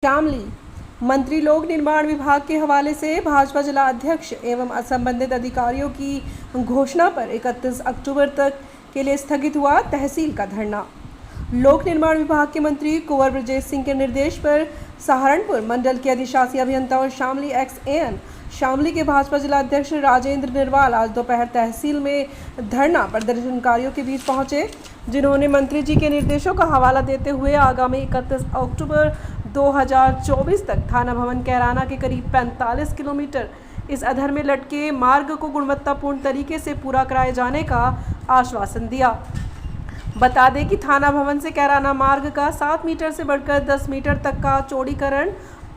शामली मंत्री लोक निर्माण विभाग के हवाले से भाजपा जिला अध्यक्ष एवं संबंधित अधिकारियों की घोषणा पर 31 अक्टूबर तक के लिए स्थगित हुआ तहसील का धरना। लोक निर्माण विभाग के मंत्री कुंवर ब्रजेश सिंह के निर्देश पर सहारनपुर मंडल के अधिशासी अभियंता और शामली एक्स-एएन शामली के भाजपा जिला अध्यक्ष राजेंद्र निर्वाल आज दोपहर तहसील में धरना प्रदर्शनकारियों के बीच पहुंचे, जिन्होंने मंत्री जी के निर्देशों का हवाला देते हुए आगामी 31 अक्टूबर 2024 तक थाना भवन कैराना के करीब 45 किलोमीटर इस अधर में लटके मार्ग को गुणवत्तापूर्ण तरीके से पूरा कराए जाने का आश्वासन दिया। बता दें कि थाना भवन से कैराना मार्ग का 7 मीटर से बढ़कर 10 मीटर तक का चौड़ीकरण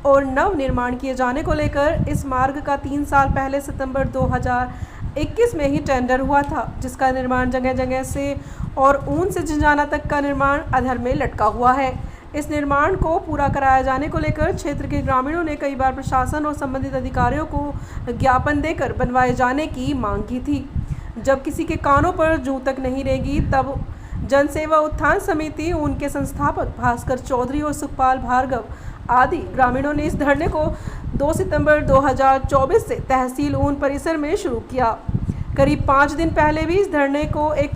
और नव निर्माण किए जाने को लेकर इस मार्ग का 3 साल पहले सितंबर 2021 में ही टेंडर हुआ था, जिसका निर्माण जगह जगह से और ऊन से झंझाना तक का निर्माण अधर में लटका हुआ है। इस निर्माण को पूरा कराया जाने को लेकर क्षेत्र के ग्रामीणों ने कई बार प्रशासन और संबंधित अधिकारियों को ज्ञापन देकर बनवाए जाने की मांग की थी। जब किसी के कानों पर जूं तक नहीं रहेगी, तब जनसेवा उत्थान समिति, उनके संस्थापक भास्कर चौधरी और सुखपाल भार्गव आदि ग्रामीणों ने इस धरने को 2 सितंबर 2024 से तहसील ऊन परिसर में शुरू किया। करीब 5 दिन पहले भी इस धरने को एक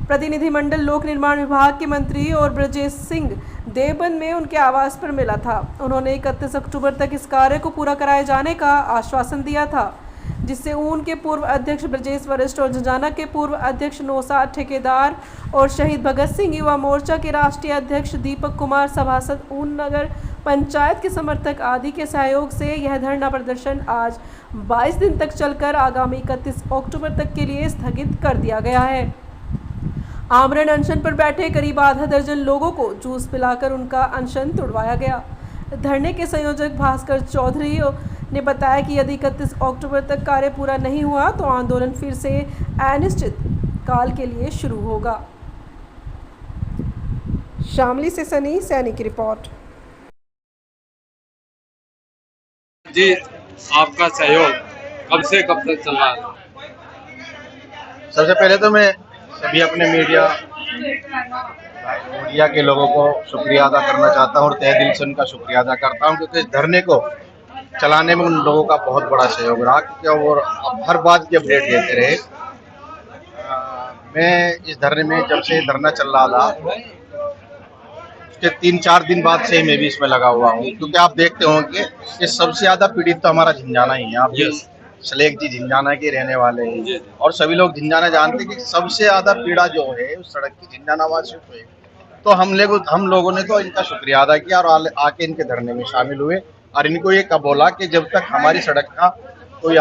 प्रतिनिधिमंडल लोक निर्माण विभाग के मंत्री और ब्रजेश सिंह देवबंद में उनके आवास पर मिला था। उन्होंने 31 अक्टूबर तक इस कार्य को पूरा कराए जाने का आश्वासन दिया था, जिससे ऊन के पूर्व अध्यक्ष ब्रजेश वरिष्ठ और झंझाना के पूर्व अध्यक्ष नौसाद ठेकेदार और शहीद भगत सिंह युवा मोर्चा के राष्ट्रीय अध्यक्ष दीपक कुमार सभासद ऊन नगर पंचायत के समर्थक आदि के सहयोग से यह धरना प्रदर्शन आज 22 दिन तक चलकर आगामी 31 अक्टूबर तक के लिए स्थगित कर दिया गया है। आमरण अनशन पर बैठे करीब आधा दर्जन लोगों को जूस पिलाकर उनका अनशन तुड़वाया गया। धरने के संयोजक भास्कर चौधरी ने बताया कि यदि 31 अक्टूबर तक कार्य पूरा नहीं हुआ तो आंदोलन फिर से अनिश्चित काल के लिए शुरू होगा। शामली से सनी सैनी की रिपोर्ट। जी, आपका सहयोग कब से कब तक चल रहा है? सबसे पहले तो मैं सभी अपने मीडिया के लोगों को शुक्रिया अदा करना चाहता हूं और तहे दिल से उनका शुक्रिया अदा करता हूं, क्योंकि इस धरने को चलाने में उन लोगों का बहुत बड़ा सहयोग रहा, क्योंकि वो हर बात की अपडेट देते रहे। मैं इस धरने में जब से धरना चल रहा था उसके 3-4 दिन बाद से मैं भी इसमें लगा हुआ हूँ, क्योंकि आप देखते होंगे कि सबसे ज्यादा पीड़ित तो हमारा झंझाना ही है। आप सलेख जी झंझाना के रहने वाले हैं और सभी लोग झंझाना जानते हैं कि सबसे ज्यादा पीड़ा जो है उस सड़क की झंझाना वासियों को है। तो हम लोगों ने तो इनका शुक्रिया अदा किया और आके इनके धरने में शामिल हुए और इनको ये कब बोला कि जब तक हमारी सड़क का कोई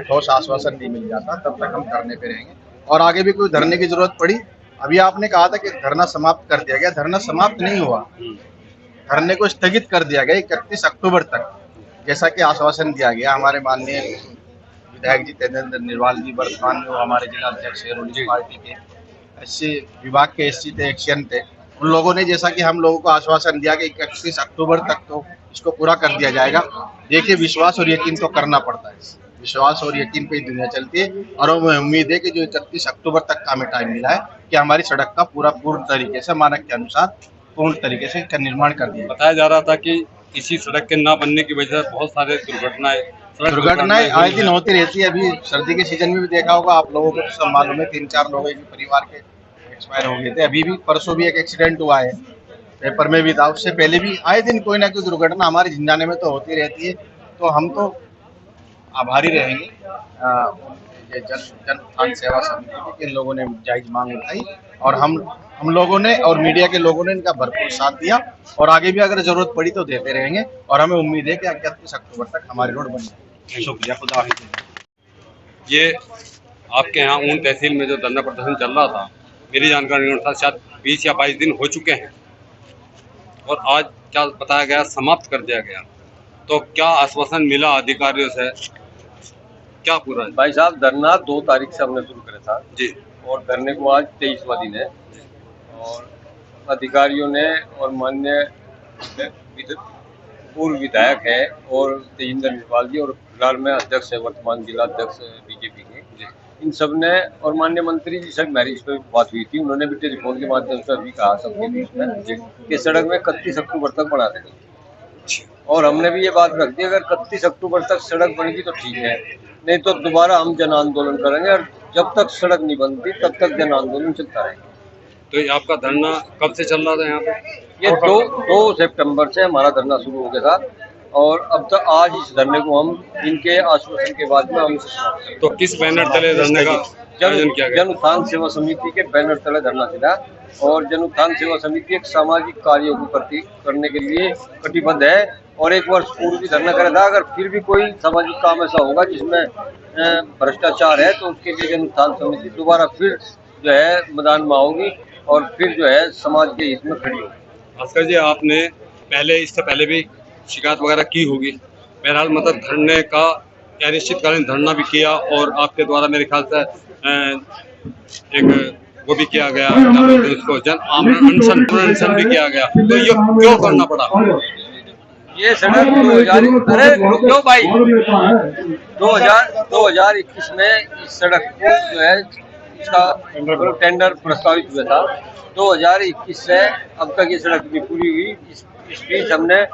ठोस आश्वासन नहीं मिल जाता तब तक हम धरने पे रहेंगे और आगे भी कोई धरने की जरूरत पड़ी। अभी आपने कहा था कि धरना समाप्त कर दिया गया, धरना समाप्त नहीं हुआ, धरने को स्थगित कर दिया गया 31 अक्टूबर तक, जैसा कि आश्वासन दिया गया। हमारे माननीय विधायक जी तेजेंद्र निर्वाल जी वर्तमान में हमारे जिला अध्यक्ष है, पार्टी के एससी विभाग के एससी थे, एक्शन थे, उन लोगों ने जैसा कि हम लोगों को आश्वासन दिया कि 31 अक्टूबर तक तो इसको पूरा कर दिया जाएगा। देखिए, विश्वास और यकीन तो करना पड़ता है, विश्वास और यकीन पे ही दुनिया चलती है और हमें उम्मीद है कि जो 31 अक्टूबर तक का हमें टाइम मिला है कि हमारी सड़क का पूर्ण तरीके से मानक के अनुसार पूर्ण तरीके से इसका निर्माण कर दिया। बताया जा रहा था कि इसी सड़क के न बनने की वजह से बहुत सारे दुर्घटनाएं आए दिन होती रहती है। अभी सर्दी के सीजन में भी देखा होगा आप लोगों को, तो सब मालूम है 3-4 लोगों के परिवार के एक्सपायर हो गए थे। अभी भी परसों भी एक एक्सीडेंट हुआ है, पेपर में भी था, उससे पहले भी आए दिन कोई ना कोई दुर्घटना हमारे झंझाने में तो होती रहती है। तो हम तो आभारी रहेंगे जन उत्थान सेवा समिति के, इन लोगों ने जायज मांग उठाई और हम लोगों ने और मीडिया के लोगों ने इनका भरपूर साथ दिया और आगे भी अगर जरूरत पड़ी तो देते रहेंगे और हमें उम्मीद है कि 31 अक्टूबर तक हमारी रोड बन जाएगी। शुक्रिया, खुदा हाफिज़। ये आपके यहाँ ऊन तहसील में जो धरना प्रदर्शन चल रहा था, मेरी जानकारी अनुसार शायद 20 या 22 दिन हो चुके हैं और आज क्या बताया गया, समाप्त कर दिया गया। तो क्या आश्वासन मिला अधिकारियों से, क्या पूरा है? भाई साहब, धरना 2 तारीख से हमने शुरू करा था जी और धरने को आज 23वां दिन है और अधिकारियों ने और माननीय पूर्व विधायक है और तेजेंद्र निर्वाल जी और फिलहाल में अध्यक्ष है, वर्तमान जिला अध्यक्ष बीजेपी के, इन सब ने और माननीय मंत्री जी से मेरी इस पर बात हुई थी। उन्होंने भी टेलीफोन के माध्यम से अभी कहा सबके बीच में कि सड़क में 31 अक्टूबर तक बना देंगे और हमने भी ये बात रख दी, अगर 31 अक्टूबर तक सड़क बनेगी तो ठीक है, नहीं तो दोबारा हम जन आंदोलन करेंगे और जब तक सड़क नहीं बनती तब तक जन आंदोलन चलता रहेगा। तो ये आपका धरना कब से चल रहा था यहाँ पे? ये 2 सितंबर से हमारा धरना शुरू हो गया था और अब तक आज इस धरने को हम इनके आश्वासन के बाद में हम समाप्त करेंगे। तो किस बैनर तले धरने का आयोजन किया गया? जन उत्थान सेवा समिति के बैनर तले धरना चला और जन उत्थान सेवा समिति एक सामाजिक कार्यों को करने के लिए कटिबद्ध है और 1 वर्ष पूर्व भी धरना करा था। अगर फिर भी कोई सामाजिक काम ऐसा होगा जिसमें भ्रष्टाचार है तो उसके लिए जन उत्थान समिति दोबारा फिर जो है मैदान में आओगी और फिर जो है समाज के हित में खड़ी होगी। भास्कर जी, आपने इससे पहले भी शिकायत वगैरह की होगी, बहरहाल मतलब धरने का या अनिश्चितकालीन धरना भी किया और आपके द्वारा मेरे ख्याल से एक वो भी किया गया, उसको जन अनशन भी किया गया, तो ये क्यों करना पड़ा? ये सड़क 2021 में इस सड़क को जो है इसका टेंडर प्रस्तावित हुआ था। 2021 से अब तक ये सड़क भी पूरी हुई। इस बीच हमने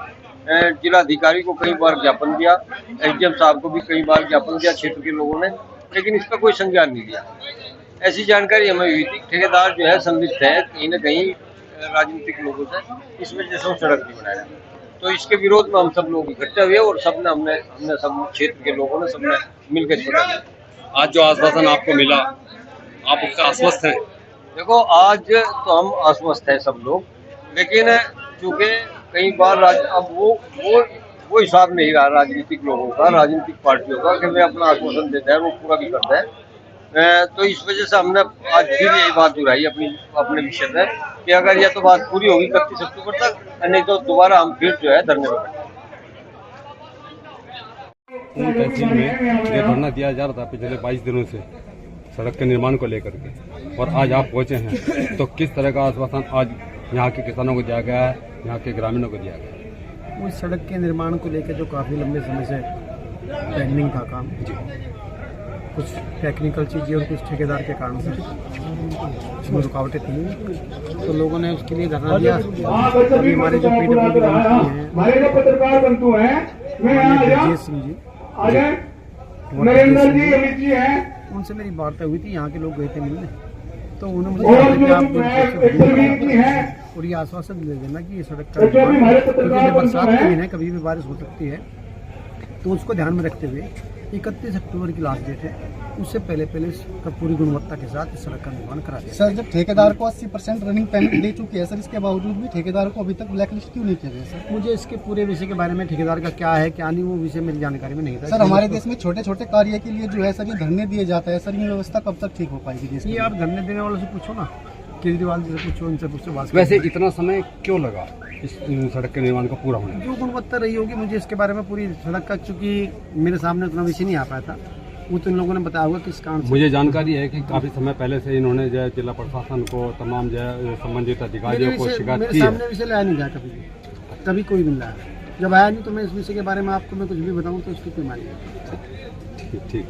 जिलाधिकारी को कई बार ज्ञापन दिया, एसडीएम साहब को भी कई बार ज्ञापन दिया क्षेत्र के लोगों ने, लेकिन इसका कोई संज्ञान नहीं लिया। ऐसी जानकारी हमें हुई थी ठेकेदार जो है संलिप्त है कहीं न कहीं राजनीतिक लोगों से, इस वजह से वो सड़क नहीं बनाया। तो इसके विरोध में हम सब लोग इकट्ठे हुए और सबने हमने सब क्षेत्र के लोगों ने सबने मिलकर छोड़ा। आज जो आश्वासन आपको मिला, आप उससे आश्वस्त हैं? देखो, आज तो हम आश्वस्त हैं सब लोग, लेकिन चूंकि कई बार अब वो हिसाब नहीं रहा राजनीतिक लोगों का, राजनीतिक पार्टियों का, कि वे अपना आश्वासन देते हैं वो पूरा भी करते हैं। तो इस वजह से हमने आज फिर यही बात दोहराई अपने विषय में कि अगर यह तो बात पूरी होगी 31 अक्टूबर तक, नहीं तो दोबारा हम फिर जो है धरने पर बैठेंगे। ऊन तहसील में ये धरना दिया जा रहा था पिछले 22 दिनों से सड़क के निर्माण को लेकर के, और आज आप पहुंचे हैं, तो किस तरह का आश्वासन आज यहाँ के किसानों को दिया गया है, यहाँ के ग्रामीणों को दिया गया है? उस सड़क के निर्माण को लेकर जो काफ़ी लंबे समय से पेंडिंग था काम, कुछ टेक्निकल चीज़ें और कुछ ठेकेदार के कारण से इसमें रुकावटें थी, तो लोगों ने उसके लिए धरना दिया। अभी हमारे जो पीडब्ल्यूडी मंत्री हैं ब्रजेश सिंह जी, उनसे मेरी वार्ता हुई थी, यहाँ के लोग गए थे मिलने, तो उन्होंने मुझे कहा कि आप और ये आश्वासन दे देना कि ये सड़क का क्योंकि बरसात के दिन है, कभी भी बारिश हो सकती है, तो उसको ध्यान में रखते हुए 31 अक्टूबर की लास्ट डेट है, उससे पहले इसका पूरी गुणवत्ता के साथ इस सड़क का निर्माण करा दिया। सर, जब ठेकेदार को 80% रनिंग पेमेंट दे चुकी है सर, इसके बावजूद भी ठेकेदार को अभी तक ब्लैकलिस्ट क्यों नहीं किया गया सर? मुझे इसके पूरे विषय के बारे में, ठेकेदार का क्या है क्या नहीं, वो विषय मेरी जानकारी में नहीं था। सर, हमारे देश में छोटे छोटे कार्य के लिए जो है सर ये धरने दिए जाता है सर, ये व्यवस्था कब तक ठीक हो पाएगी? ये आप धरने देने वालों से पूछो ना, केजरीवाल जी से पूछो, इनसे पूछो बात। वैसे इतना समय क्यों लगा इस सड़क के निर्माण को पूरा होने? जो गुणवत्ता रही होगी, मुझे इसके बारे में पूरी सड़क का, चूंकि मेरे सामने उतना विषय नहीं आ पाया था, वो तो इन लोगों ने बताया होगा किस कारण से। मुझे जानकारी है कि काफी समय पहले से इन्होंने जो है जिला प्रशासन को, तमाम जो है संबंधित अधिकारियों को शिकायत की है। सामने विषय लाया नहीं गया कभी कोई भी लाया। जब आया नहीं तो मैं इस विषय के बारे में आपको मैं कुछ भी बताऊं तो उसकी कोई मानी नहीं। ठीक।